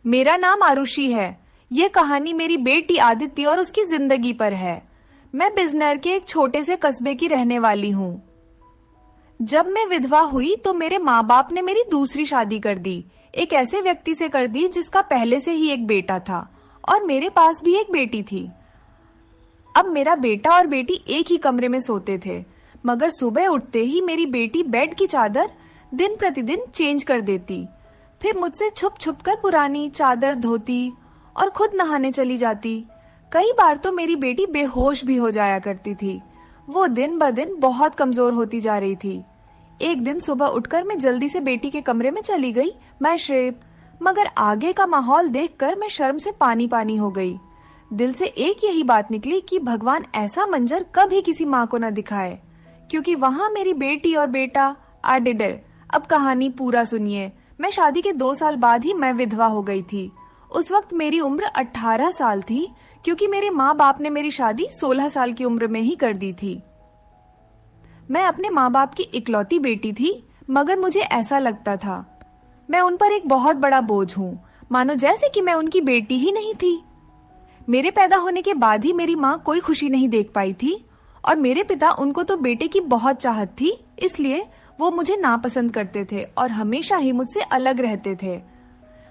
मेरा नाम आरुषि है। ये कहानी मेरी बेटी आदित्य और उसकी जिंदगी पर है। मैं बिजनौर के एक छोटे से कस्बे की रहने वाली हूँ। जब मैं विधवा हुई तो मेरे माँ बाप ने मेरी दूसरी शादी कर दी। एक ऐसे व्यक्ति से कर दी जिसका पहले से ही एक बेटा था और मेरे पास भी एक बेटी थी। अब मेरा बेटा और बेटी एक ही कमरे में सोते थे, मगर सुबह उठते ही मेरी बेटी बेड की चादर दिन प्रतिदिन चेंज कर देती, फिर मुझसे छुप छुप कर पुरानी चादर धोती और खुद नहाने चली जाती। कई बार तो मेरी बेटी बेहोश भी हो जाया करती थी। वो दिन ब दिन बहुत कमजोर होती जा रही थी। एक दिन सुबह उठकर मैं जल्दी से बेटी के कमरे में चली गई, मैं श्रेप, मगर आगे का माहौल देखकर मैं शर्म से पानी पानी हो गई। दिल से एक यही बात निकली कि भगवान ऐसा मंजर कभी किसी माँ को न दिखाए, क्योंकि वहां मेरी बेटी और बेटा आडिडे। अब कहानी पूरा सुनिए। मैं शादी के 2 साल बाद ही मैं विधवा हो गई थी। उस वक्त मेरी उम्र 18 साल थी, क्योंकि मेरे माँ बाप ने मेरी शादी 16 साल की उम्र में ही कर दी थी। मैं अपने माँ बाप की इकलौती बेटी थी, मगर मुझे ऐसा लगता था मैं उन पर एक बहुत बड़ा बोझ हूँ, मानो जैसे कि मैं उनकी बेटी ही नहीं थी। मेरे पैदा होने के बाद ही मेरी माँ कोई खुशी नहीं देख पाई थी और मेरे पिता, उनको तो बेटे की बहुत चाहत थी, इसलिए वो मुझे नापसंद करते थे और हमेशा ही मुझसे अलग रहते थे।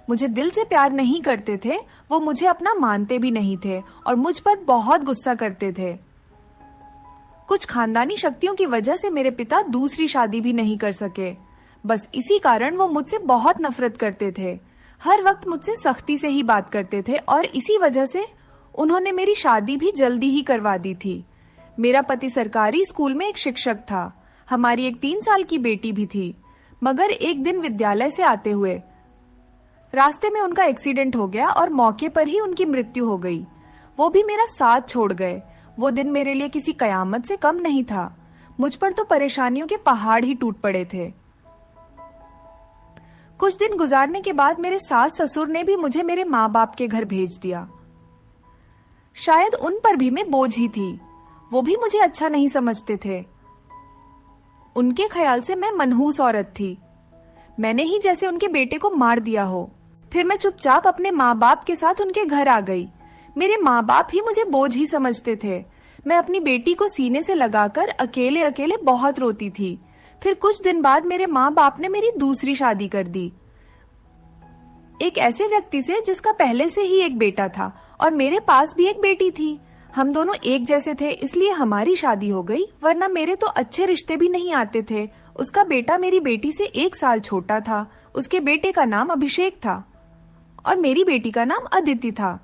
मुझे दिल से प्यार नहीं करते थे, वो मुझे अपना मानते भी नहीं थे और मुझ पर बहुत गुस्सा करते थे। कुछ खानदानी शक्तियों की वजह से मेरे पिता दूसरी शादी भी नहीं कर सके। बस इसी कारण वो मुझसे बहुत नफरत करते थे। हर वक्त मुझसे सख्ती से ही बात करते थे और इसी वजह से उन्होंने मेरी शादी भी जल्दी ही करवा दी थी। मेरा पति सरकारी स्कूल में एक शिक्षक था। हमारी एक 3 साल की बेटी भी थी, मगर एक दिन विद्यालय से आते हुए रास्ते में उनका एक्सीडेंट हो गया और मौके पर ही उनकी मृत्यु हो गई। वो भी मेरा साथ छोड़ गए। वो दिन मेरे लिए किसी कयामत से कम नहीं था। मुझ पर तो परेशानियों के पहाड़ ही टूट पड़े थे। कुछ दिन गुजारने के बाद मेरे सास ससुर ने भी मुझे मेरे माँ बाप के घर भेज दिया। शायद उन पर भी मैं बोझ ही थी। वो भी मुझे अच्छा नहीं समझते थे। उनके ख्याल से मैं मनहूस औरत थी। मैंने ही जैसे उनके बेटे को मार दिया हो। फिर मैं चुपचाप अपने माँ बाप के साथ उनके घर आ गई। मेरे माँ बाप ही मुझे बोझ ही समझते थे। मैं अपनी बेटी को सीने से लगाकर अकेले अकेले बहुत रोती थी। फिर कुछ दिन बाद मेरे माँ बाप ने मेरी दूसरी शादी कर दी, एक ऐसे व्यक्ति से जिसका पहले से ही एक बेटा था और मेरे पास भी एक बेटी थी। हम दोनों एक जैसे थे, इसलिए हमारी शादी हो गई, वरना मेरे तो अच्छे रिश्ते भी नहीं आते थे। उसका बेटा मेरी बेटी से 1 साल छोटा था। उसके बेटे का नाम अभिषेक था और मेरी बेटी का नाम अदिति था।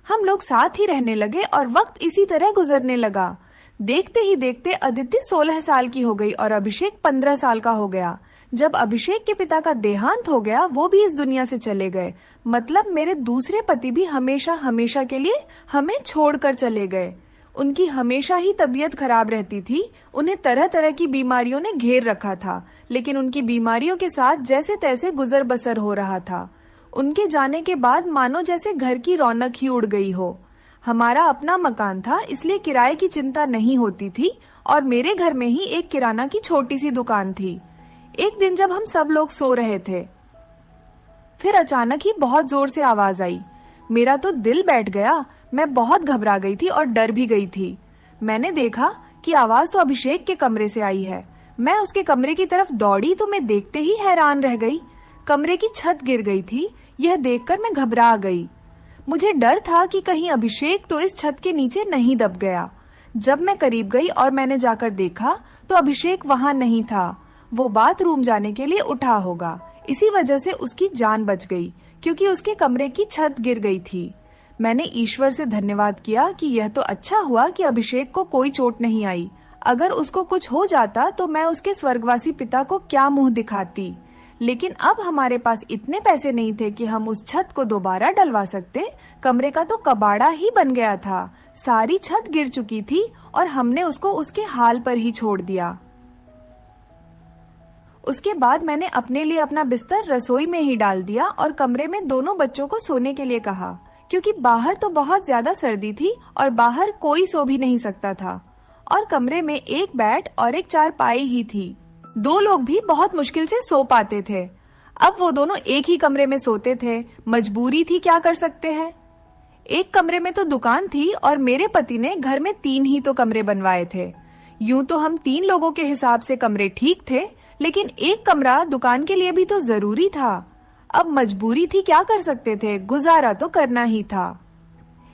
हम लोग साथ ही रहने लगे और वक्त इसी तरह गुजरने लगा। देखते ही देखते अदिति 16 साल की हो गई और अभिषेक 15 साल का हो गया। जब अभिषेक के पिता का देहांत हो गया, वो भी इस दुनिया से चले गए। मतलब मेरे दूसरे पति भी हमेशा हमेशा के लिए हमें छोड़कर चले गए। उनकी हमेशा ही तबीयत खराब रहती थी। उन्हें तरह तरह की बीमारियों ने घेर रखा था, लेकिन उनकी बीमारियों के साथ जैसे तैसे गुजर बसर हो रहा था। उनके जाने के बाद मानो जैसे घर की रौनक ही उड़ गई हो। हमारा अपना मकान था, इसलिए किराए की चिंता नहीं होती थी और मेरे घर में ही एक किराना की छोटी सी दुकान थी। एक दिन जब हम सब लोग सो रहे थे, फिर अचानक ही बहुत जोर से आवाज आई। मेरा तो दिल बैठ गया। मैं बहुत घबरा गई थी और डर भी गई थी। मैंने देखा कि आवाज तो अभिषेक के कमरे से आई है। मैं उसके कमरे की तरफ दौड़ी तो मैं देखते ही हैरान रह गई। कमरे की छत गिर गई थी। यह देखकर मैं घबरा गई। मुझे डर था कि कहीं अभिषेक तो इस छत के नीचे नहीं दब गया। जब मैं करीब गई और मैंने जाकर देखा तो अभिषेक वहां नहीं था। वो बाथरूम जाने के लिए उठा होगा, इसी वजह से उसकी जान बच गई, क्योंकि उसके कमरे की छत गिर गई थी। मैंने ईश्वर से धन्यवाद किया कि यह तो अच्छा हुआ कि अभिषेक को कोई चोट नहीं आई। अगर उसको कुछ हो जाता तो मैं उसके स्वर्गवासी पिता को क्या मुंह दिखाती। लेकिन अब हमारे पास इतने पैसे नहीं थे कि हम उस छत को दोबारा डलवा सकते। कमरे का तो कबाड़ा ही बन गया था। सारी छत गिर चुकी थी और हमने उसको उसके हाल पर ही छोड़ दिया। उसके बाद मैंने अपने लिए अपना बिस्तर रसोई में ही डाल दिया और कमरे में दोनों बच्चों को सोने के लिए कहा, क्योंकि बाहर तो बहुत ज्यादा सर्दी थी और बाहर कोई सो भी नहीं सकता था और कमरे में एक बेड और एक चारपाई ही थी। 2 लोग भी बहुत मुश्किल से सो पाते थे। अब वो दोनों एक ही कमरे में सोते थे, मजबूरी थी, क्या कर सकते हैं। एक कमरे में तो दुकान थी और मेरे पति ने घर में 3 ही तो कमरे बनवाए थे। यूं तो हम 3 लोगों के हिसाब से कमरे ठीक थे, लेकिन एक कमरा दुकान के लिए भी तो जरूरी था। अब मजबूरी थी, क्या कर सकते थे, गुजारा तो करना ही था।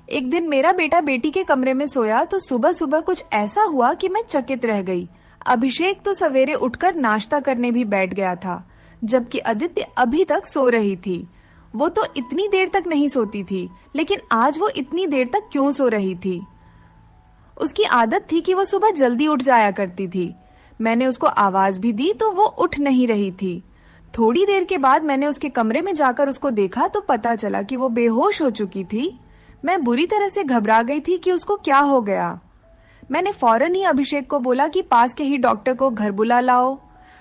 एक दिन मेरा बेटा बेटी के कमरे में सोया तो सुबह सुबह कुछ ऐसा हुआ कि मैं चकित रह गई। अभिषेक तो सवेरे उठकर नाश्ता करने भी बैठ गया था, जबकि अदिति अभी तक सो रही थी। वो तो इतनी देर तक नहीं सोती थी, लेकिन आज वो इतनी देर तक क्यों सो रही थी? उसकी आदत थी कि वो सुबह जल्दी उठ जाया करती थी। मैंने उसको आवाज भी दी तो वो उठ नहीं रही थी। थोड़ी देर के बाद मैंने उसके कमरे में जाकर उसको देखा तो पता चला कि वो बेहोश हो चुकी थी। मैं बुरी तरह से घबरा गई थी कि उसको क्या हो गया। मैंने फौरन ही अभिषेक को बोला कि पास के ही डॉक्टर को घर बुला लाओ।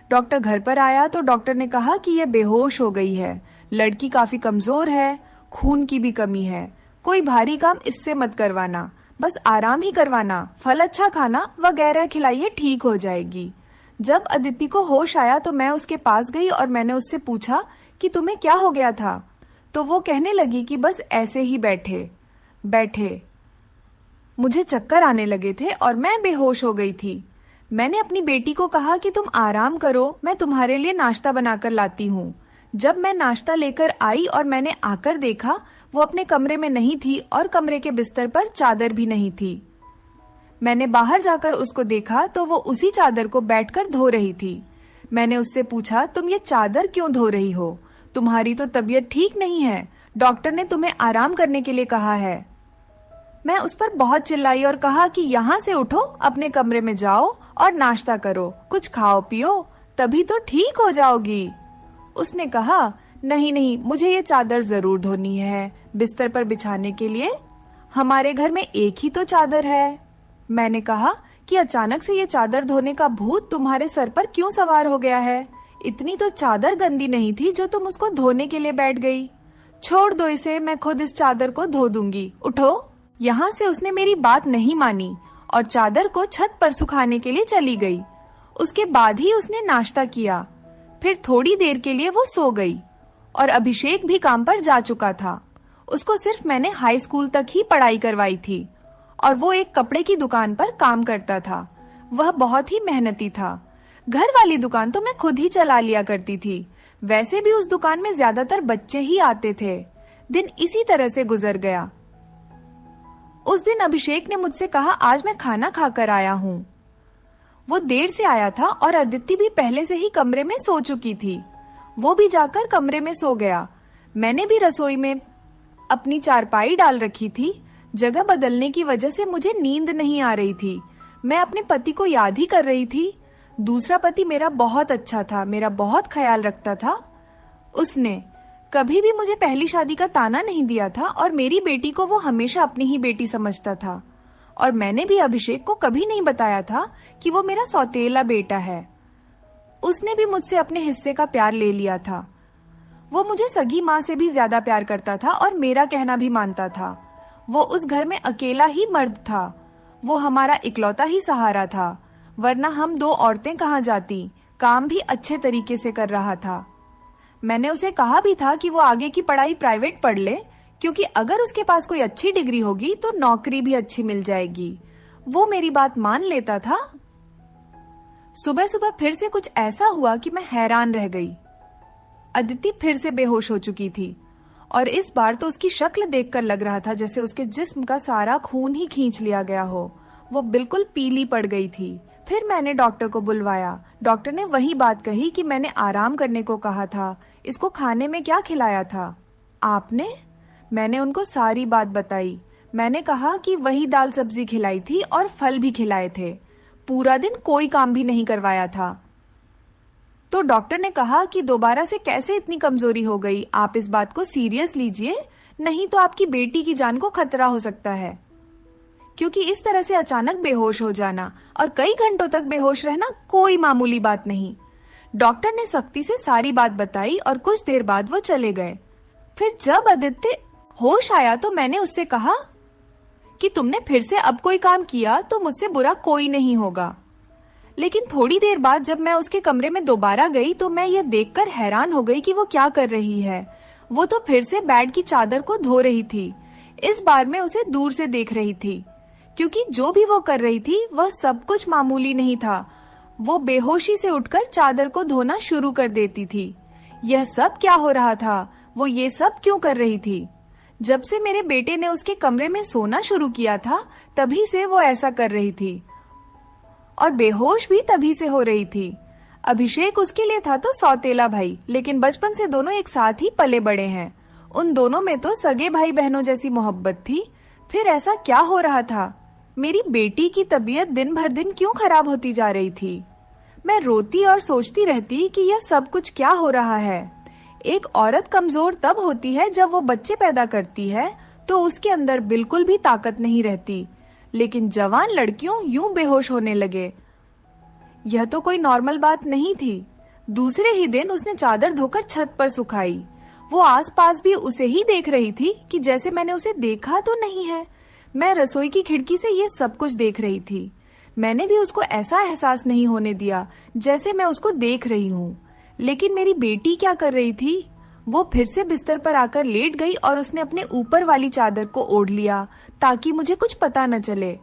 डॉक्टर घर पर आया तो डॉक्टर ने कहा कि यह बेहोश हो गई है, लड़की काफी कमजोर है, खून की भी कमी है, कोई भारी काम इससे मत करवाना, बस आराम ही करवाना, फल अच्छा खाना वगैरह खिलाइए, ठीक हो जाएगी। जब अदिति को होश आया तो मैं उसके पास गई और मैंने उससे पूछा कि तुम्हें क्या हो गया था। तो वो कहने लगी कि बस ऐसे ही बैठे बैठे मुझे चक्कर आने लगे थे और मैं बेहोश हो गई थी। मैंने अपनी बेटी को कहा कि तुम आराम करो, मैं तुम्हारे लिए नाश्ता बनाकर लाती हूँ। जब मैं नाश्ता लेकर आई और मैंने आकर देखा, वो अपने कमरे में नहीं थी और कमरे के बिस्तर पर चादर भी नहीं थी। मैंने बाहर जाकर उसको देखा तो वो उसी चादर को बैठकर धो रही थी। मैंने उससे पूछा, तुम ये चादर क्यों धो रही हो? तुम्हारी तो तबीयत ठीक नहीं है, डॉक्टर ने तुम्हें आराम करने के लिए कहा है। मैं उस पर बहुत चिल्लाई और कहा कि यहाँ से उठो, अपने कमरे में जाओ और नाश्ता करो, कुछ खाओ पियो, तभी तो ठीक हो जाओगी। उसने कहा, नहीं नहीं, मुझे ये चादर जरूर धोनी है, बिस्तर पर बिछाने के लिए। हमारे घर में एक ही तो चादर है। मैंने कहा कि अचानक से ये चादर धोने का भूत तुम्हारे सर पर क्यों सवार हो गया है? इतनी तो चादर गंदी नहीं थी जो तुम उसको धोने के लिए बैठ गई। छोड़ दो इसे, मैं खुद इस चादर को धो दूंगी, उठो। यहाँ से उसने मेरी बात नहीं मानी और चादर को छत पर सुखाने के लिए चली गई। उसके बाद ही उसने नाश्ता किया। फिर थोड़ी देर के लिए वो सो गई और अभिषेक भी काम पर जा चुका था। उसको सिर्फ मैंने हाई स्कूल तक ही पढ़ाई करवाई थी और वो एक कपड़े की दुकान पर काम करता था। वह बहुत ही मेहनती था। घर वाली दुकान तो मैं खुद ही चला लिया करती थी। वैसे भी उस दुकान में ज्यादातर बच्चे ही आते थे। दिन इसी तरह से गुजर गया। उस दिन अभिषेक ने मुझसे कहा, आज मैं खाना खाकर आया हूँ। वो देर से आया था और अदिति भी पहले से ही कमरे में सो चुकी थी। वो भी जाकर कमरे में सो गया। मैंने भी रसोई में अपनी चारपाई डाल रखी थी। जगह बदलने की वजह से मुझे नींद नहीं आ रही थी। मैं अपने पति को याद ही कर रही थी। दूसरा पति मेरा बहुत अच्छा था, मेरा बहुत ख्याल रखता था। उसने कभी भी मुझे पहली शादी का ताना नहीं दिया था और मेरी बेटी को वो हमेशा अपनी ही बेटी समझता था। और मैंने भी अभिषेक को कभी नहीं बताया था कि वो मेरा सौतेला बेटा है। उसने भी मुझसे अपने हिस्से का प्यार ले लिया था। वो मुझे सगी माँ से भी ज्यादा प्यार करता था और मेरा कहना भी मानता था। वो उस घर में अकेला ही मर्द था। वो हमारा इकलौता ही सहारा था, वरना हम 2 औरतें कहाँ जाती। काम भी अच्छे तरीके से कर रहा था। मैंने उसे कहा भी था कि वो आगे की पढ़ाई प्राइवेट पढ़ ले, क्योंकि अगर उसके पास कोई अच्छी डिग्री होगी तो नौकरी भी अच्छी मिल जाएगी। वो मेरी बात मान लेता था। सुबह सुबह फिर से कुछ ऐसा हुआ कि मैं हैरान रह गई। अदिति फिर से बेहोश हो चुकी थी और इस बार तो उसकी शक्ल देखकर लग रहा था जैसे उसके जिस्म का सारा खून ही खींच लिया गया हो। वो बिल्कुल पीली पड़ गई थी। फिर मैंने डॉक्टर को बुलवाया। डॉक्टर ने वही बात कही कि मैंने आराम करने को कहा था। इसको खाने में क्या खिलाया था आपने? मैंने उनको सारी बात बताई। मैंने कहा कि वही दाल सब्जी खिलाई थी और फल भी खिलाए थे। पूरा दिन कोई काम भी नहीं करवाया था। तो डॉक्टर ने कहा कि दोबारा से कैसे इतनी कमजोरी हो गई, आप इस बात को सीरियस लीजिए, नहीं तो आपकी बेटी की जान को खतरा हो सकता है। क्योंकि इस तरह से अचानक बेहोश हो जाना और कई घंटों तक बेहोश रहना कोई मामूली बात नहीं। डॉक्टर ने सख्ती से सारी बात बताई और कुछ देर बाद वो चले गए। फिर जब आदित्य होश आया तो मैंने उससे कहा कि तुमने फिर से अब कोई काम किया तो मुझसे बुरा कोई नहीं होगा। लेकिन थोड़ी देर बाद जब मैं उसके कमरे में दोबारा गई तो मैं यह देखकर हैरान हो गई कि वो क्या कर रही है। वो तो फिर से बेड की चादर को धो रही थी। इस बार मैं उसे दूर से देख रही थी, क्योंकि जो भी वो कर रही थी वह सब कुछ मामूली नहीं था। वो बेहोशी से उठकर चादर को धोना शुरू कर देती थी। यह सब क्या हो रहा था? वो ये सब क्यों कर रही थी? जब से मेरे बेटे ने उसके कमरे में सोना शुरू किया था, तभी से वो ऐसा कर रही थी, और बेहोश भी तभी से हो रही थी। अभिषेक उसके लिए था तो सौतेला भाई, लेकिन बचपन से दोनों एक साथ ही पले बड़े हैं। उन दोनों में तो सगे भाई बहनों जैसी मोहब्बत थी। फिर ऐसा क्या हो रहा था? मेरी बेटी की तबीयत दिन भर दिन क्यों खराब होती जा रही थी? मैं रोती और सोचती रहती कि यह सब कुछ क्या हो रहा है। एक औरत कमजोर तब होती है जब वो बच्चे पैदा करती है तो उसके अंदर बिल्कुल भी ताकत नहीं रहती, लेकिन जवान लड़कियों यूं बेहोश होने लगे। यह तो कोई नॉर्मल बात नहीं थी। दूसरे ही दिन उसने चादर धोकर छत पर सुखाई। वो आसपास भी उसे ही देख रही थी कि जैसे मैंने उसे देखा तो नहीं है। मैं रसोई की खिड़की से ये सब कुछ देख रही थी। मैंने भी उसको ऐसा एहसास नहीं होने दिया जैसे मैं उसको देख रही हूँ। लेकिन मेरी बेटी क्या कर रही थी? वो फिर से बिस्तर पर आकर लेट गई और उसने अपने ऊपर वाली चादर को ओढ़ लिया ताकि मुझे कुछ पता न चले।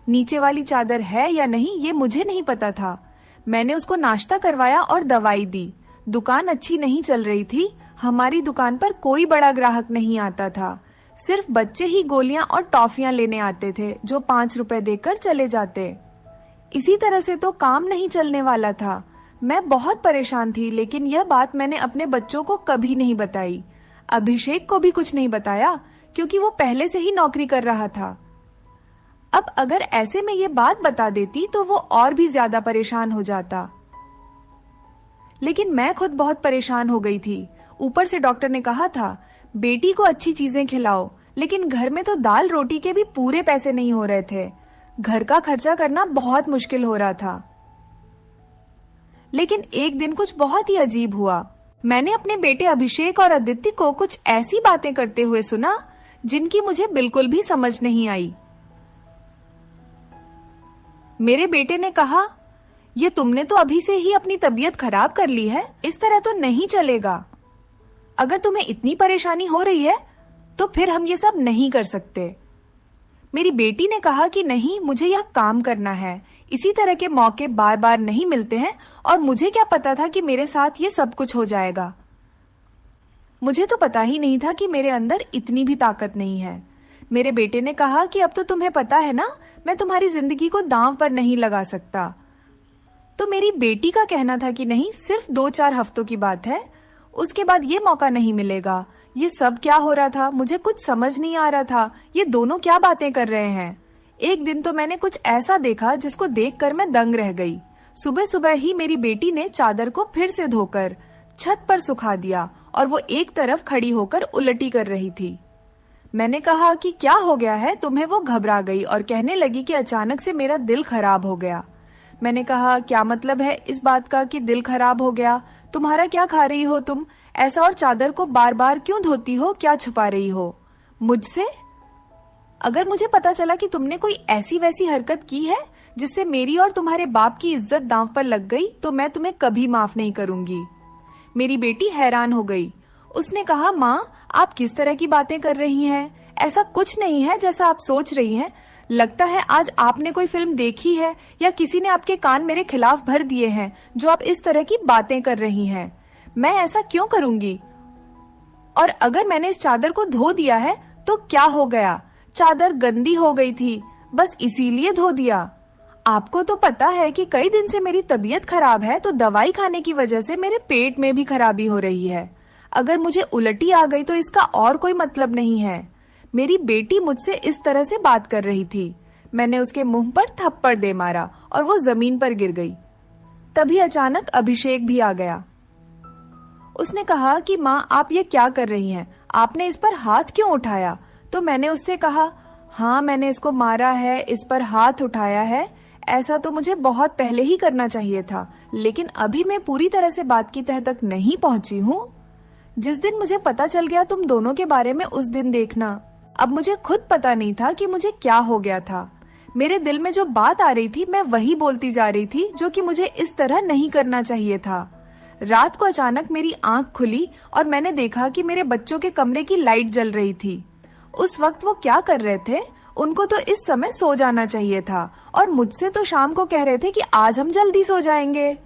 नीचे वाली चादर है या नहीं ये मुझे नहीं पता था। मैंने उसको नाश्ता करवाया और दवाई दी। दुकान अच्छी नहीं चल रही थी। हमारी दुकान पर कोई बड़ा ग्राहक नहीं आता था। सिर्फ बच्चे ही गोलियां और टॉफियां लेने आते थे जो 5 रुपए देकर चले जाते। इसी तरह से तो काम नहीं चलने वाला था। मैं बहुत परेशान थी, लेकिन यह बात मैंने अपने बच्चों को कभी नहीं बताई। अभिषेक को भी कुछ नहीं बताया क्योंकि वो पहले से ही नौकरी कर रहा था। अब अगर ऐसे में ये बात बता देती तो वो और भी ज्यादा परेशान हो जाता। लेकिन मैं खुद बहुत परेशान हो गई थी। ऊपर से डॉक्टर ने कहा था बेटी को अच्छी चीजें खिलाओ, लेकिन घर में तो दाल रोटी के भी पूरे पैसे नहीं हो रहे थे। घर का खर्चा करना बहुत मुश्किल हो रहा था। लेकिन एक दिन कुछ बहुत ही अजीब हुआ। मैंने अपने बेटे अभिषेक और आदित्य को कुछ ऐसी बातें करते हुए सुना जिनकी मुझे बिल्कुल भी समझ नहीं आई। मेरे बेटे ने कहा, ये तुमने तो अभी से ही अपनी तबीयत खराब कर ली है, इस तरह तो नहीं चलेगा। अगर तुम्हें इतनी परेशानी हो रही है तो फिर हम ये सब नहीं कर सकते। मेरी बेटी ने कहा कि नहीं, मुझे यह काम करना है। इसी तरह के मौके बार बार नहीं मिलते हैं और मुझे क्या पता था कि मेरे साथ ये सब कुछ हो जाएगा। मुझे तो पता ही नहीं था कि मेरे अंदर इतनी भी ताकत नहीं है। मेरे बेटे ने कहा कि अब तो तुम्हें पता है ना, मैं तुम्हारी जिंदगी को दांव पर नहीं लगा सकता। तो मेरी बेटी का कहना था कि नहीं, सिर्फ 2-4 हफ्तों की बात है, उसके बाद ये मौका नहीं मिलेगा। ये सब क्या हो रहा था? मुझे कुछ समझ नहीं आ रहा था। ये दोनों क्या बातें कर रहे हैं? एक दिन तो मैंने कुछ ऐसा देखा जिसको देखकर मैं दंग रह गई। सुबह सुबह ही मेरी बेटी ने चादर को फिर से धोकर छत पर सुखा दिया और वो एक तरफ खड़ी होकर उलटी कर रही थी। मैंने कहा कि क्या हो गया है तुम्हें? वो घबरा गई और कहने लगी कि अचानक से मेरा दिल खराब हो गया। मैंने कहा, क्या मतलब है इस बात का कि दिल खराब हो गया? तुम्हारा क्या खा रही हो तुम ऐसा, और चादर को बार बार क्यों धोती हो? क्या छुपा रही हो मुझसे? अगर मुझे पता चला कि तुमने कोई ऐसी वैसी हरकत की है जिससे मेरी और तुम्हारे बाप की इज्जत दांव पर लग गई तो मैं तुम्हें कभी माफ नहीं करूंगी। मेरी बेटी हैरान हो गई। उसने कहा, माँ आप किस तरह की बातें कर रही हैं? ऐसा कुछ नहीं है जैसा आप सोच रही हैं। लगता है आज आपने कोई फिल्म देखी है या किसी ने आपके कान मेरे खिलाफ भर दिए हैं जो आप इस तरह की बातें कर रही हैं। मैं ऐसा क्यों करूंगी? और अगर मैंने इस चादर को धो दिया है तो क्या हो गया? चादर गंदी हो गई थी, बस इसीलिए धो दिया। आपको तो पता है कि कई दिन से मेरी तबीयत खराब है, तो दवाई खाने की वजह से मेरे पेट में भी खराबी हो रही है। अगर मुझे उल्टी आ गई तो इसका और कोई मतलब नहीं है। मेरी बेटी मुझसे इस तरह से बात कर रही थी। मैंने उसके मुंह पर थप्पड़ दे मारा और वो जमीन पर गिर गई। तभी अचानक अभिषेक भी आ गया। उसने कहा कि माँ आप ये क्या कर रही हैं? आपने इस पर हाथ क्यों उठाया? तो मैंने उससे कहा, हाँ मैंने इसको मारा है, इस पर हाथ उठाया है। ऐसा तो मुझे बहुत पहले ही करना चाहिए था, लेकिन अभी मैं पूरी तरह से बात की तह तक नहीं पहुंची हूँ। जिस दिन मुझे पता चल गया तुम दोनों के बारे में, उस दिन देखना। अब मुझे खुद पता नहीं था कि मुझे क्या हो गया था। मेरे दिल में जो बात आ रही थी मैं वही बोलती जा रही थी, जो कि मुझे इस तरह नहीं करना चाहिए था। रात को अचानक मेरी आंख खुली और मैंने देखा कि मेरे बच्चों के कमरे की लाइट जल रही थी। उस वक्त वो क्या कर रहे थे? उनको तो इस समय सो जाना चाहिए था और मुझसे तो शाम को कह रहे थे कि आज हम जल्दी सो जाएंगे।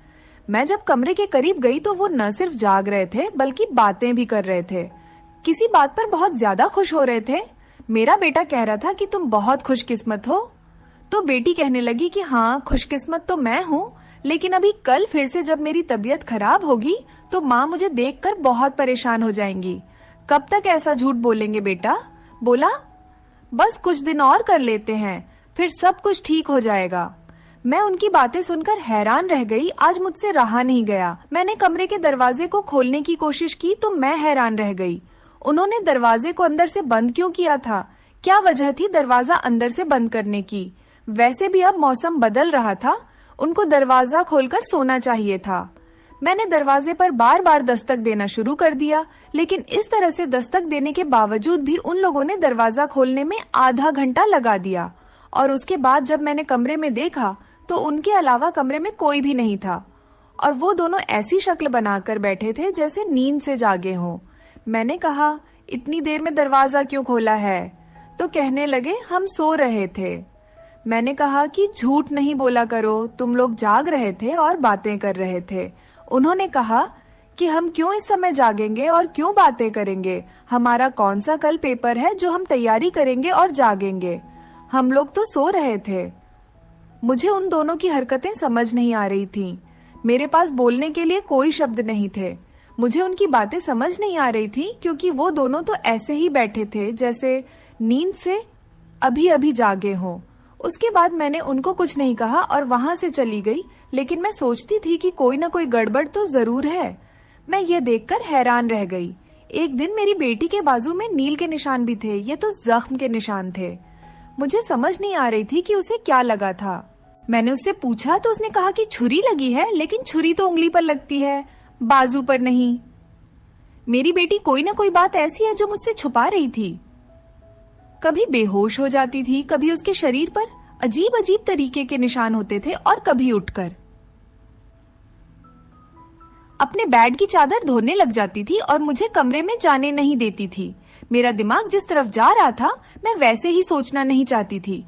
मैं जब कमरे के करीब गई तो वो न सिर्फ जाग रहे थे बल्कि बातें भी कर रहे थे। किसी बात पर बहुत ज्यादा खुश हो रहे थे। मेरा बेटा कह रहा था कि तुम बहुत खुशकिस्मत हो। तो बेटी कहने लगी कि हाँ, खुशकिस्मत तो मैं हूँ, लेकिन अभी कल फिर से जब मेरी तबीयत खराब होगी तो माँ मुझे देखकर बहुत परेशान हो जाएंगी। कब तक ऐसा झूठ बोलेंगे बेटा? बोला, बस कुछ दिन और कर लेते हैं, फिर सब कुछ ठीक हो जाएगा। मैं उनकी बातें सुनकर हैरान रह गई। आज मुझसे रहा नहीं गया। मैंने कमरे के दरवाजे को खोलने की कोशिश की तो मैं हैरान रह गई। उन्होंने दरवाजे को अंदर से बंद क्यों किया था? क्या वजह थी दरवाजा अंदर से बंद करने की? वैसे भी अब मौसम बदल रहा था, उनको दरवाजा खोलकर सोना चाहिए था। मैंने दरवाजे पर बार बार दस्तक देना शुरू कर दिया, लेकिन इस तरह से दस्तक देने के बावजूद भी उन लोगों ने दरवाजा खोलने में आधा घंटा लगा दिया। और उसके बाद जब मैंने कमरे में देखा तो उनके अलावा कमरे में कोई भी नहीं था और वो दोनों ऐसी शक्ल बनाकर बैठे थे जैसे नींद से जागे हों। मैंने कहा, इतनी देर में दरवाजा क्यों खोला है? तो कहने लगे, हम सो रहे थे। मैंने कहा कि झूठ नहीं बोला करो, तुम लोग जाग रहे थे और बातें कर रहे थे। उन्होंने कहा कि हम क्यों इस समय जागेंगे और क्यों बातें करेंगे? हमारा कौन सा कल पेपर है जो हम तैयारी करेंगे और जागेंगे? हम लोग तो सो रहे थे। मुझे उन दोनों की हरकतें समझ नहीं आ रही थीं। मेरे पास बोलने के लिए कोई शब्द नहीं थे। मुझे उनकी बातें समझ नहीं आ रही थी क्योंकि वो दोनों तो ऐसे ही बैठे थे जैसे नींद से अभी अभी जागे हों। उसके बाद मैंने उनको कुछ नहीं कहा और वहां से चली गई, लेकिन मैं सोचती थी कि कोई ना कोई गड़बड़ तो जरूर है। मैं ये देखकर हैरान रह गई। एक दिन मेरी बेटी के बाजू में नील के निशान भी थे। ये तो जख्म के निशान थे। मुझे समझ नहीं आ रही थी कि उसे क्या लगा था। मैंने उससे पूछा तो उसने कहा कि छुरी लगी है, लेकिन छुरी तो उंगली पर लगती है, बाजू पर नहीं। मेरी बेटी कोई ना कोई बात ऐसी है जो मुझसे छुपा रही थी। कभी बेहोश हो जाती थी, कभी उसके शरीर पर अजीब अजीब तरीके के निशान होते थे और कभी उठकर अपने बेड की चादर धोने लग जाती थी और मुझे कमरे में जाने नहीं देती थी। मेरा दिमाग जिस तरफ जा रहा था मैं वैसे ही सोचना नहीं चाहती थी।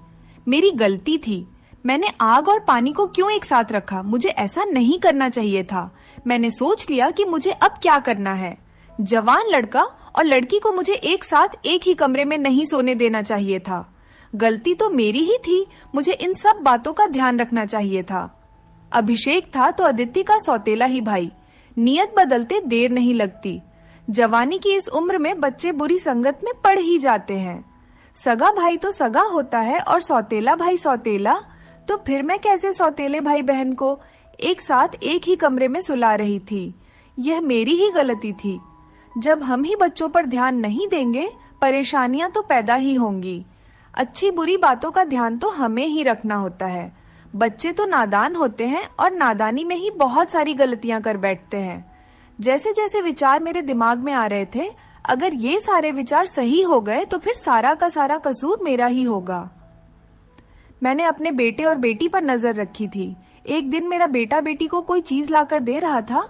मेरी गलती थी। मैंने आग और पानी को क्यों एक साथ रखा? मुझे ऐसा नहीं करना चाहिए था। मैंने सोच लिया कि मुझे अब क्या करना है। जवान लड़का और लड़की को मुझे एक साथ एक ही कमरे में नहीं सोने देना चाहिए था। गलती तो मेरी ही थी। मुझे इन सब बातों का ध्यान रखना चाहिए था। अभिषेक था तो अदिति का सौतेला ही भाई। नियत बदलते देर नहीं लगती। जवानी की इस उम्र में बच्चे बुरी संगत में पड़ ही जाते हैं। सगा भाई तो सगा होता है और सौतेला भाई सौतेला। तो फिर मैं कैसे सौतेले भाई बहन को एक साथ एक ही कमरे में सुला रही थी? यह मेरी ही गलती थी। जब हम ही बच्चों पर ध्यान नहीं देंगे, परेशानियां तो पैदा ही होंगी। अच्छी बुरी बातों का ध्यान तो हमें ही रखना होता है। बच्चे तो नादान होते हैं और नादानी में ही बहुत सारी गलतियां कर बैठते हैं। जैसे जैसे विचार मेरे दिमाग में आ रहे थे, अगर ये सारे विचार सही हो गए तो फिर सारा का सारा कसूर मेरा ही होगा। मैंने अपने बेटे और बेटी पर नजर रखी थी। एक दिन मेरा बेटा बेटी को कोई चीज लाकर दे रहा था।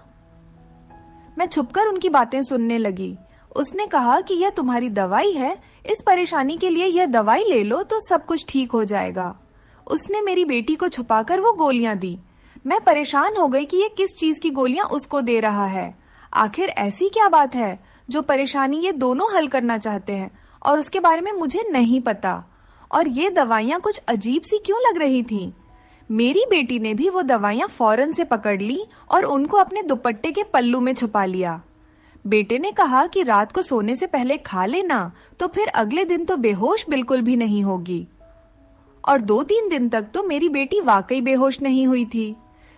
मैं छुपकर उनकी बातें सुनने लगी। उसने कहा कि यह तुम्हारी दवाई है, इस परेशानी के लिए यह दवाई ले लो तो सब कुछ ठीक हो जाएगा। उसने मेरी बेटी को छुपाकर वो गोलियां दी। मैं परेशान हो गई कि ये किस चीज की गोलियां उसको दे रहा है। आखिर ऐसी क्या बात है जो परेशानी ये दोनों हल करना चाहते हैं और उसके बारे में मुझे नहीं पता। और ये दवाइयां कुछ अजीब सी क्यों लग रही थी? मेरी बेटी ने भी वो दवाइयां फौरन से पकड़ ली और उनको अपने दुपट्टे के पल्लू में छुपा लिया। बेटे ने कहा कि रात को सोने से पहले खा लेना, तो फिर अगले दिन तो बेहोश बिल्कुल भी नहीं होगी। और 2-3 दिन तक तो मेरी बेटी वाकई बेहोश नहीं हुई थी,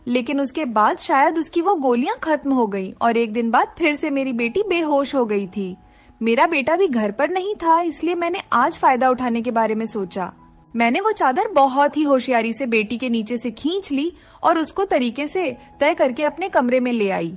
लेकिन उसके बाद शायद उसकी वो गोलियां खत्म हो गई और एक दिन बाद फिर से मेरी बेटी बेहोश हो गई थी। मेरा बेटा भी घर पर नहीं था, इसलिए मैंने आज फायदा उठाने के बारे में सोचा। मैंने वो चादर बहुत ही होशियारी से बेटी के नीचे से खींच ली और उसको तरीके से तय करके अपने कमरे में ले आई।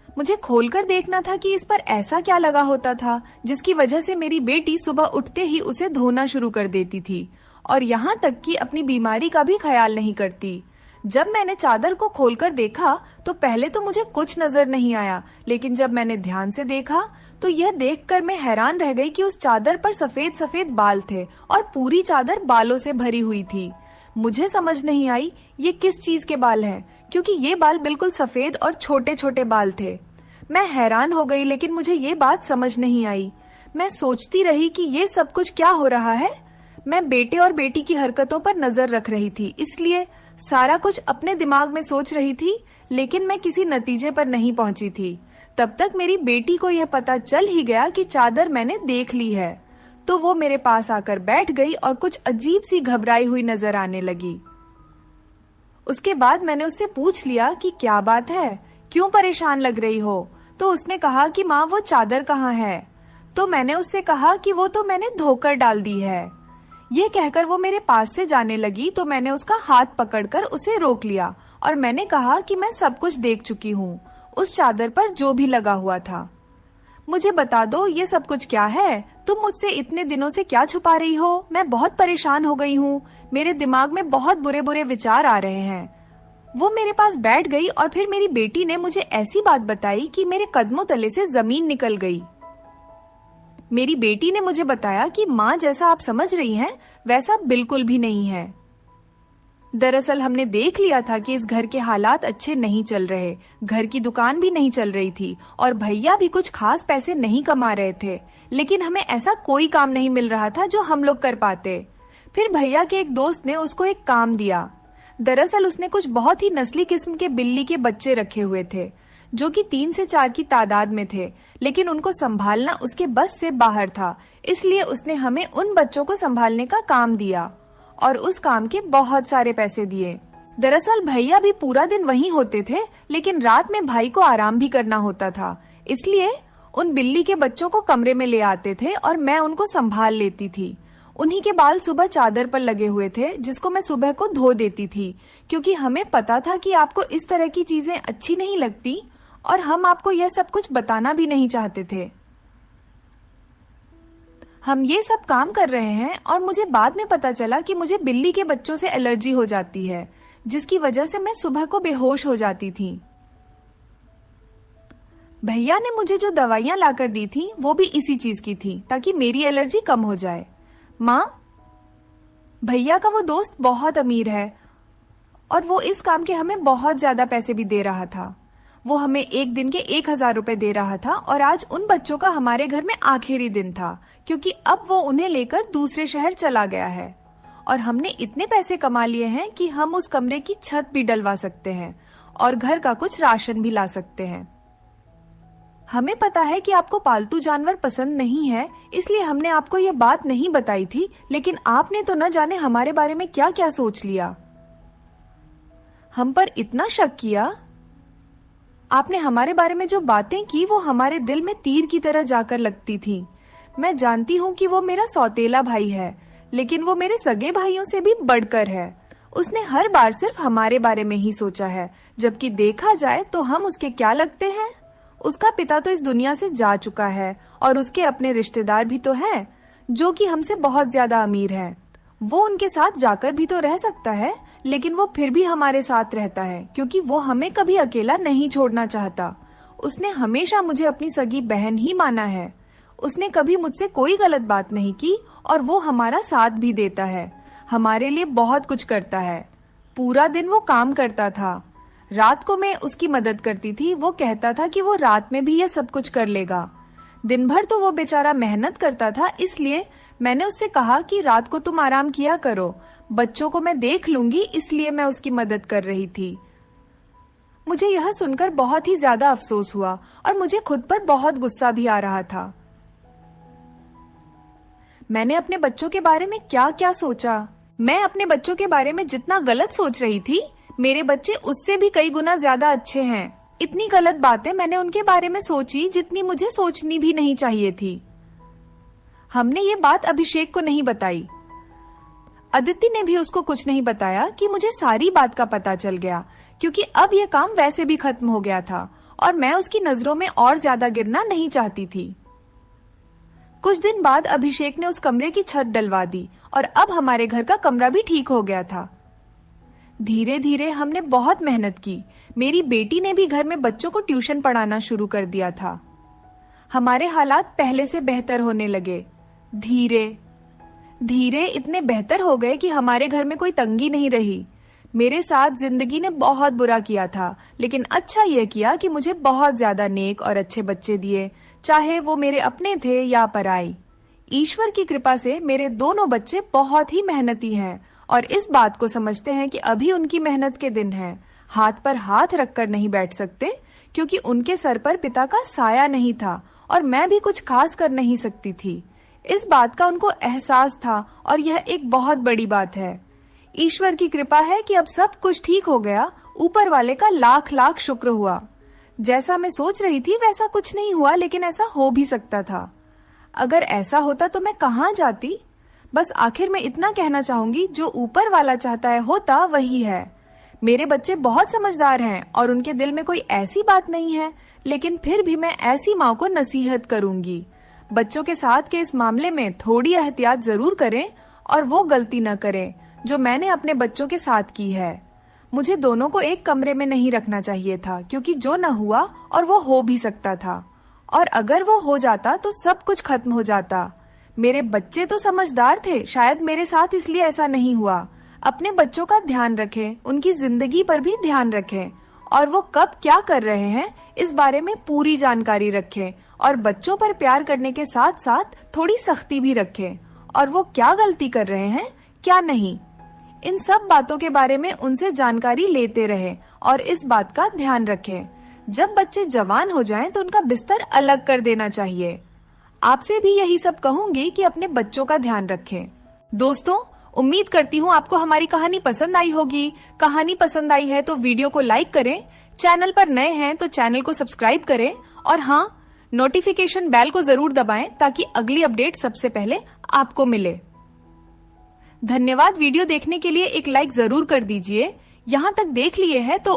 मुझे खोलकर देखना था कि इस पर ऐसा क्या लगा होता था जिसकी वजह से मेरी बेटी सुबह उठते ही उसे धोना शुरू कर देती थी और यहाँ तक कि अपनी बीमारी का भी ख्याल नहीं करती। जब मैंने चादर को खोलकर देखा तो पहले तो मुझे कुछ नजर नहीं आया, लेकिन जब मैंने ध्यान से देखा तो यह देखकर मैं हैरान रह गई कि उस चादर पर सफेद सफेद बाल थे और पूरी चादर बालों से भरी हुई थी। मुझे समझ नहीं आई ये किस चीज के बाल हैं, क्योंकि ये बाल बिल्कुल सफेद और छोटे छोटे बाल थे। मैं हैरान हो गई, लेकिन मुझे ये बात समझ नहीं आई। मैं सोचती रही कि ये सब कुछ क्या हो रहा है। मैं बेटे और बेटी की हरकतों पर नजर रख रही थी, इसलिए सारा कुछ अपने दिमाग में सोच रही थी, लेकिन मैं किसी नतीजे पर नहीं पहुंची थी। तब तक मेरी बेटी को यह पता चल ही गया कि चादर मैंने देख ली है, तो वो मेरे पास आकर बैठ गई और कुछ अजीब सी घबराई हुई नजर आने लगी। उसके बाद मैंने उससे पूछ लिया कि क्या बात है, क्यों परेशान लग रही हो? तो उसने कहा कि माँ वो चादर कहाँ है? तो मैंने उससे कहा कि वो तो मैंने धोकर डाल दी है। ये कहकर वो मेरे पास से जाने लगी, तो मैंने उसका हाथ पकड़कर उसे रोक लिया और मैंने कहा कि मैं सब कुछ देख चुकी हूँ, उस चादर पर जो भी लगा हुआ था। मुझे बता दो ये सब कुछ क्या है? तुम मुझसे इतने दिनों से क्या छुपा रही हो? मैं बहुत परेशान हो गई हूँ, मेरे दिमाग में बहुत बुरे बुरे विचार आ रहे हैं। वो मेरे पास बैठ गई और फिर मेरी बेटी ने मुझे ऐसी बात बताई कि मेरे कदमों तले से जमीन निकल गई। मेरी बेटी ने मुझे बताया कि माँ जैसा आप समझ रही हैं वैसा बिल्कुल भी नहीं है। दरअसल हमने देख लिया था कि इस घर के हालात अच्छे नहीं चल रहे, घर की दुकान भी नहीं चल रही थी और भैया भी कुछ खास पैसे नहीं कमा रहे थे, लेकिन हमें ऐसा कोई काम नहीं मिल रहा था जो हम लोग कर पाते। फिर भैया के एक दोस्त ने उसको एक काम दिया। दरअसल उसने कुछ बहुत ही नस्ली किस्म के बिल्ली के बच्चे रखे हुए थे, जो कि 3 से 4 की तादाद में थे, लेकिन उनको संभालना उसके बस से बाहर था। इसलिए उसने हमें उन बच्चों को संभालने का काम दिया और उस काम के बहुत सारे पैसे दिए। दरअसल भैया भी पूरा दिन वहीं होते थे, लेकिन रात में भाई को आराम भी करना होता था, इसलिए उन बिल्ली के बच्चों को कमरे में ले आते थे और मैं उनको संभाल लेती थी। उन्हीं के बाल सुबह चादर पर लगे हुए थे, जिसको मैं सुबह को धो देती थी, क्योंकि हमें पता था कि आपको इस तरह की चीजें अच्छी नहीं लगती और हम आपको यह सब कुछ बताना भी नहीं चाहते थे। हम ये सब काम कर रहे हैं और मुझे बाद में पता चला कि मुझे बिल्ली के बच्चों से एलर्जी हो जाती है, जिसकी वजह से मैं सुबह को बेहोश हो जाती थी। भैया ने मुझे जो दवाइयां लाकर दी थी वो भी इसी चीज की थी, ताकि मेरी एलर्जी कम हो जाए। माँ, भैया का वो दोस्त बहुत अमीर है और वो इस काम के हमें बहुत ज्यादा पैसे भी दे रहा था। वो हमें एक दिन के 1000 रुपए दे रहा था और आज उन बच्चों का हमारे घर में आखिरी दिन था, क्योंकि अब वो उन्हें लेकर दूसरे शहर चला गया है और हमने इतने पैसे कमा लिए हैं कि हम उस कमरे की छत भी डलवा सकते हैं और घर का कुछ राशन भी ला सकते हैं। हमें पता है कि आपको पालतू जानवर पसंद नहीं है, इसलिए हमने आपको ये बात नहीं बताई थी, लेकिन आपने तो न जाने हमारे बारे में क्या क्या सोच लिया। हम पर इतना शक किया। आपने हमारे बारे में जो बातें की वो हमारे दिल में तीर की तरह जाकर लगती थी। मैं जानती हूँ कि वो मेरा सौतेला भाई है, लेकिन वो मेरे सगे भाइयों से भी बढ़कर है। उसने हर बार सिर्फ हमारे बारे में ही सोचा है, जबकि देखा जाए तो हम उसके क्या लगते हैं। उसका पिता तो इस दुनिया से जा चुका है और उसके अपने रिश्तेदार भी तो हैं, जो कि हमसे बहुत ज्यादा अमीर हैं। वो उनके साथ जाकर भी तो रह सकता है, लेकिन वो फिर भी हमारे साथ रहता है, क्योंकि वो हमें कभी अकेला नहीं छोड़ना चाहता। उसने हमेशा मुझे अपनी सगी बहन ही माना है। उसने कभी मुझसे कोई गलत बात नहीं की और वो हमारा साथ भी देता है, हमारे लिए बहुत कुछ करता है। पूरा दिन वो काम करता था, रात को मैं उसकी मदद करती थी। वो कहता था कि वो रात में भी ये सब कुछ कर लेगा। दिन भर तो वो बेचारा मेहनत करता था, इसलिए मैंने उससे कहा कि रात को तुम आराम किया करो, बच्चों को मैं देख लूंगी, इसलिए मैं उसकी मदद कर रही थी। मुझे यह सुनकर बहुत ही ज्यादा अफसोस हुआ और मुझे खुद पर बहुत गुस्सा भी आ रहा था। मैंने अपने बच्चों के बारे में क्या क्या सोचा। मैं अपने बच्चों के बारे में जितना गलत सोच रही थी, मेरे बच्चे उससे भी कई गुना ज्यादा अच्छे हैं। इतनी गलत बातें मैंने उनके बारे में सोची जितनी मुझे सोचनी भी नहीं चाहिए थी। हमने ये बात अभिषेक को नहीं बताई। अदिति ने भी उसको कुछ नहीं बताया कि मुझे सारी बात का पता चल गया, क्योंकि अब यह काम वैसे भी खत्म हो गया था और मैं उसकी नजरों में और ज्यादा गिरना नहीं चाहती थी। कुछ दिन बाद अभिषेक ने उस कमरे की छत डलवा दी और अब हमारे घर का कमरा भी ठीक हो गया था। धीरे धीरे हमने बहुत मेहनत की। मेरी बेटी ने भी घर में बच्चों को ट्यूशन पढ़ाना शुरू कर दिया था। हमारे हालात पहले से बेहतर होने लगे। धीरे धीरे इतने बेहतर हो गए कि हमारे घर में कोई तंगी नहीं रही। मेरे साथ जिंदगी ने बहुत बुरा किया था, लेकिन अच्छा यह किया कि मुझे बहुत ज्यादा नेक और अच्छे बच्चे दिए, चाहे वो मेरे अपने थे या पराई। ईश्वर की कृपा से मेरे दोनों बच्चे बहुत ही मेहनती हैं और इस बात को समझते हैं कि अभी उनकी मेहनत के दिन हैं। हाथ पर हाथ रखकर नहीं बैठ सकते, क्योंकि उनके सर पर पिता का साया नहीं था और मैं भी कुछ खास कर नहीं सकती थी। इस बात का उनको एहसास था और यह एक बहुत बड़ी बात है। ईश्वर की कृपा है कि अब सब कुछ ठीक हो गया। ऊपर वाले का लाख लाख शुक्र हुआ। जैसा मैं सोच रही थी वैसा कुछ नहीं हुआ, लेकिन ऐसा हो भी सकता था। अगर ऐसा होता तो मैं कहाँ जाती। बस आखिर में इतना कहना चाहूंगी, जो ऊपर वाला चाहता है होता वही है। मेरे बच्चे बहुत समझदार हैं और उनके दिल में कोई ऐसी बात नहीं है, लेकिन फिर भी मैं ऐसी माँ को नसीहत करूंगी, बच्चों के साथ के इस मामले में थोड़ी एहतियात जरूर करें और वो गलती न करें जो मैंने अपने बच्चों के साथ की है। मुझे दोनों को एक कमरे में नहीं रखना चाहिए था, क्योंकि जो न हुआ और वो हो भी सकता था, और अगर वो हो जाता तो सब कुछ खत्म हो जाता। मेरे बच्चे तो समझदार थे, शायद मेरे साथ इसलिए ऐसा नहीं हुआ। अपने बच्चों का ध्यान रखें, उनकी जिंदगी पर भी ध्यान रखें और वो कब क्या कर रहे हैं इस बारे में पूरी जानकारी रखें, और बच्चों पर प्यार करने के साथ साथ थोड़ी सख्ती भी रखें, और वो क्या गलती कर रहे हैं क्या नहीं, इन सब बातों के बारे में उनसे जानकारी लेते रहें और इस बात का ध्यान रखें। जब बच्चे जवान हो जाएं तो उनका बिस्तर अलग कर देना चाहिए। आपसे भी यही सब कहूंगी कि अपने बच्चों का ध्यान रखें। दोस्तों, उम्मीद करती हूँ आपको हमारी कहानी पसंद आई होगी। कहानी पसंद आई है तो वीडियो को लाइक करें, चैनल पर नए हैं तो चैनल को सब्सक्राइब करें, और हाँ, नोटिफिकेशन बेल को जरूर दबाएं ताकि अगली अपडेट सबसे पहले आपको मिले। धन्यवाद। वीडियो देखने के लिए एक लाइक जरूर कर दीजिए। यहाँ तक देख लिए है तो